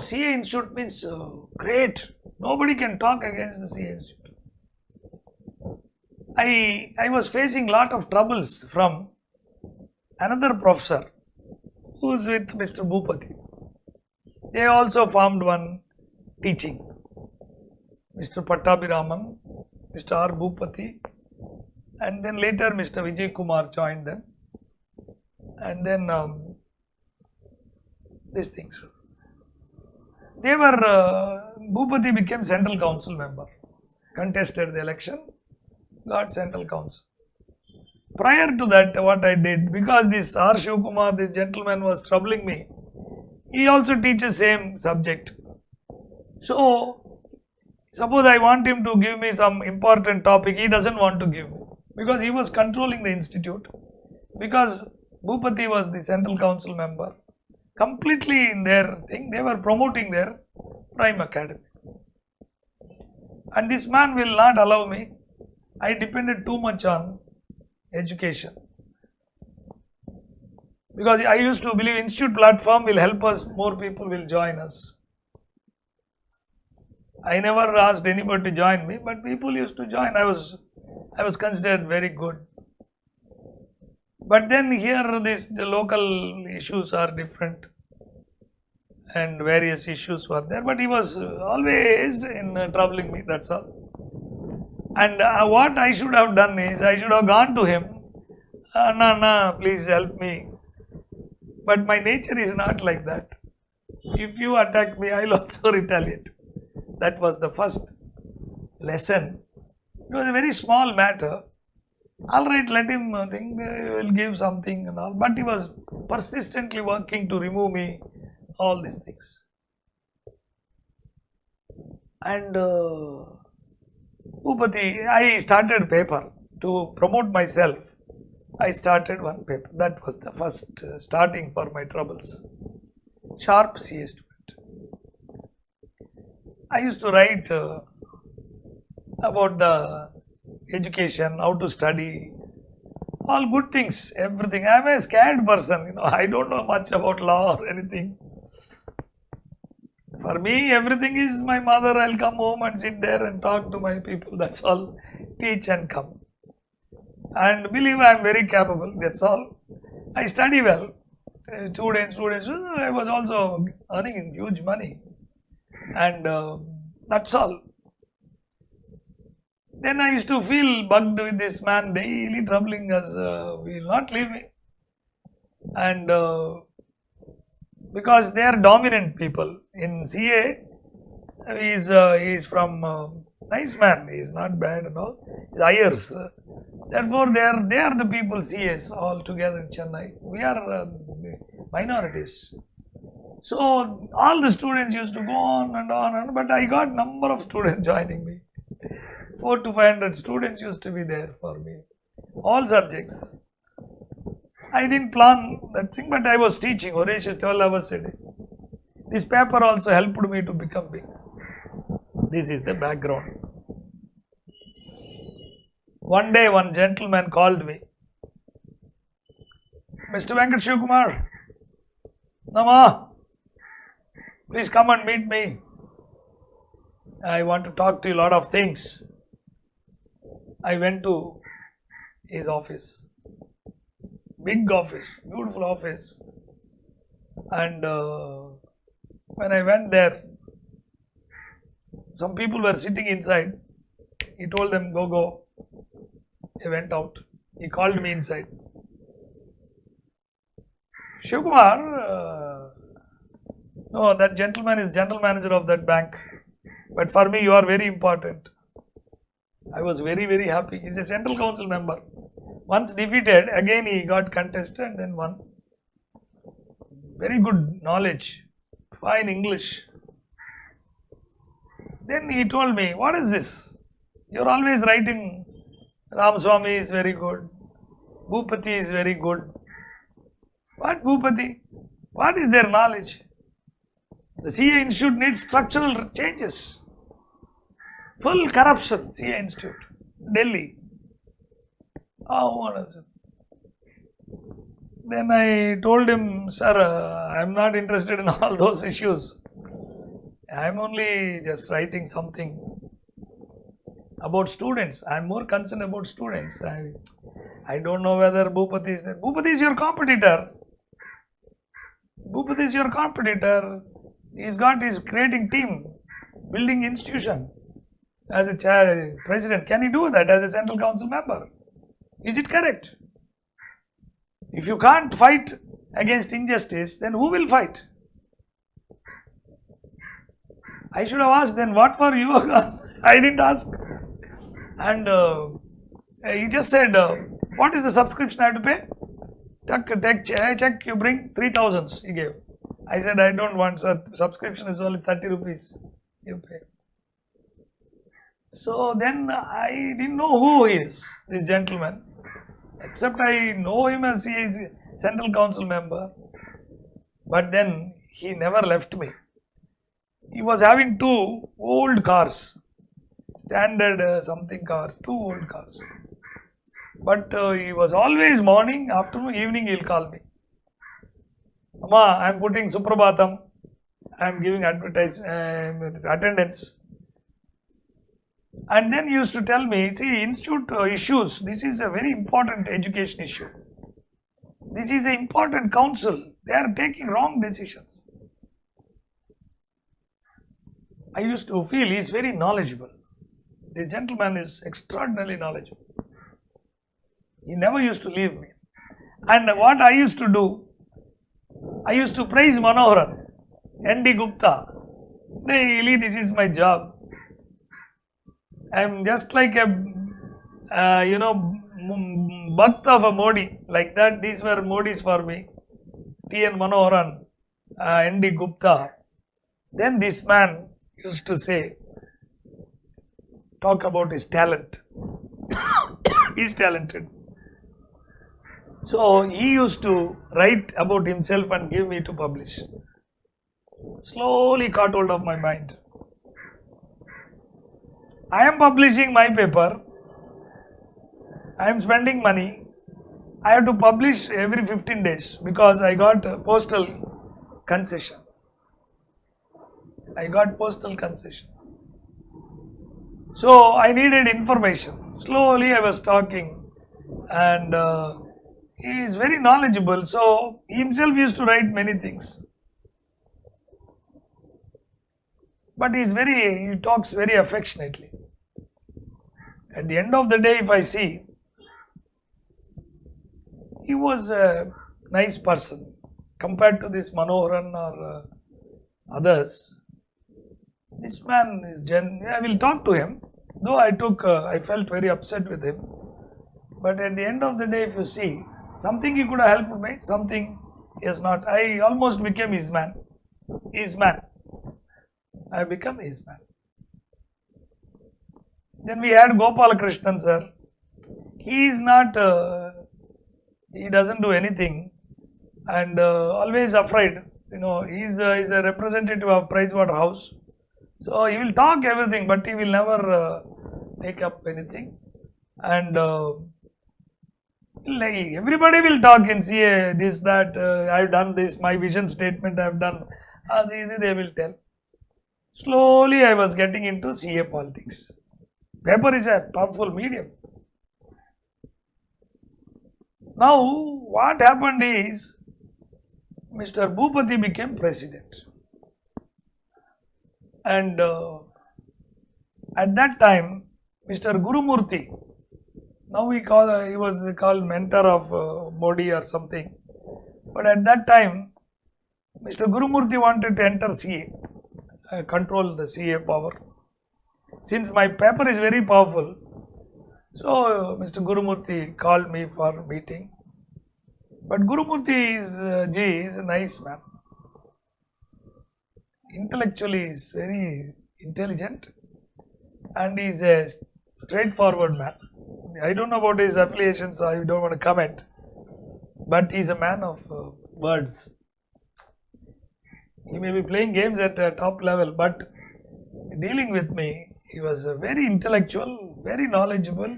CA Institute means great. Nobody can talk against the CA Institute. I was facing lot of troubles from another professor who is with Mr. Bhupati. They also formed one teaching. Mr. Pattabhiraman, Mr. R. Bhupati, and then later Mr. Vijay Kumar joined them. And then these things. They were, Bhupati became Central Council member, contested the election, got Central Council. Prior to that, what I did, because this R. Shivakumar, this gentleman was troubling me, he also teaches same subject. So, suppose I want him to give me some important topic, he doesn't want to give me, because he was controlling the institute, because Bhupati was the Central Council member. Completely in their thing, they were promoting their prime academy. And this man will not allow me. I depended too much on education. Because I used to believe institute platform will help us, more people will join us. I never asked anybody to join me, but people used to join. I was considered very good. But then here the local issues are different and various issues were there, but he was always in troubling me, that's all. And what I should have done is, I should have gone to him, no, please help me. But my nature is not like that. If you attack me, I will also retaliate. That was the first lesson. It was a very small matter. Alright, let him think, he will give something and all. But he was persistently working to remove me, all these things. And Bhupati, I started paper to promote myself. I started one paper. That was the first starting for my troubles. Sharp CA student. I used to write about the education, how to study, all good things, everything. I am a scared person, I don't know much about law or anything. For me, everything is my mother. I'll come home and sit there and talk to my people. That's all. Teach and come. And believe I am very capable. That's all. I study well. Students. I was also earning huge money. And that's all. Then I used to feel bugged with this man daily troubling us. He will not leave me. And because they are dominant people. In CA, he is from nice man. He is not bad and all. He is Ayers. Therefore, they are the people CAs all together in Chennai. We are minorities. So all the students used to go on and on, but I got number of students joining me. 400 to 500 students used to be there for me. All subjects. I didn't plan that thing, but I was teaching Horatio 12 hours a day. This paper also helped me to become big. This is the background. One day, one gentleman called me. Mr. Venkat Shivakumar, Nama, please come and meet me. I want to talk to you a lot of things. I went to his office. Big office, beautiful office. And when I went there, some people were sitting inside. He told them, go. They went out. He called me inside. Shivakumar, no, that gentleman is general manager of that bank. But for me, you are very important. I was very, very happy. He is a Central Council member. Once defeated, again he got contested and then won. Very good knowledge, fine English. Then he told me, what is this? You are always writing, Ramaswamy is very good, Bhupati is very good. What Bhupati? What is their knowledge? The CA Institute needs structural changes. Full corruption, CA Institute, Delhi. Oh, what is it? Then I told him, sir, I am not interested in all those issues. I am only just writing something about students. I am more concerned about students. I don't know whether Bhupati is there. Bhupati is your competitor. Bhupati is your competitor. He's creating team, building institution as a president. Can he do that as a central council member? Is it correct? If you can't fight against injustice, then who will fight? I should have asked then, what for you? I didn't ask. And he just said, what is the subscription I have to pay? Take check, you bring 3,000 he gave. I said, I don't want, sir. Subscription is only 30 rupees. You pay. So then I didn't know who he is, this gentleman. Except I know him as he is a central council member. But then he never left me. He was having 2 old cars. Standard something cars, 2 old cars. But he was always morning, afternoon, evening he'll call me. Amma, I am putting Suprabhatam. I am giving attendance. And then he used to tell me, see, institute issues, this is a very important education issue. This is an important council. They are taking wrong decisions. I used to feel he is very knowledgeable. The gentleman is extraordinarily knowledgeable. He never used to leave me. And what I used to do, I used to praise Manoharan, N.D. Gupta. Daily, this is my job. I am just like a, bhakt of a Modi. Like that, these were Modis for me. T.N. Manoharan, N.D. Gupta. Then this man used to say, talk about his talent. He is talented. So he used to write about himself and give me to publish. Slowly caught hold of my mind. I am publishing my paper. I am spending money. I have to publish every 15 days because I got a postal concession. So I needed information. Slowly I was talking, and he is very knowledgeable. So he himself used to write many things. But he talks very affectionately. At the end of the day, if I see, he was a nice person compared to this Manoharan or others. This man is I will talk to him, though I felt very upset with him. But at the end of the day, if you see, something he could have helped me, something he has not. I almost became his man. I become his man. Then we had Gopala Krishnan sir. He is not, he doesn't do anything and always afraid. He is a representative of Pricewaterhouse. So he will talk everything, but he will never take up anything. And everybody will talk in CA, this, that, I have done this, my vision statement I have done. They will tell. Slowly I was getting into CA politics. Paper is a powerful medium. Now what happened is, Mr. Bhupati became president. And at that time, Mr. Gurumurthy, now he was called mentor of Modi or something. But at that time, Mr. Gurumurthy wanted to enter CA, control the CA power. Since my paper is very powerful, so Mr. Gurumurthy called me for meeting. But Gurumurthy is a nice man. Intellectually he is very intelligent and he is a straightforward man. I don't know about his affiliations, I don't want to comment, but he is a man of words. He may be playing games at a top level, but dealing with me, he was very intellectual, very knowledgeable,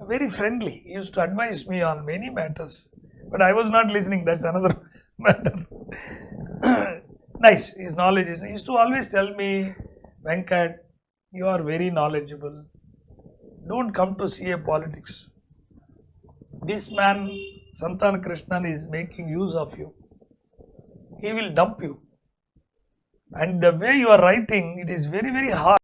very friendly. He used to advise me on many matters, but I was not listening, that's another matter. Nice. His knowledge is. He used to always tell me, Venkat, you are very knowledgeable. Don't come to CA politics. This man, Santan Krishnan, is making use of you. He will dump you. And the way you are writing, it is very, very hard.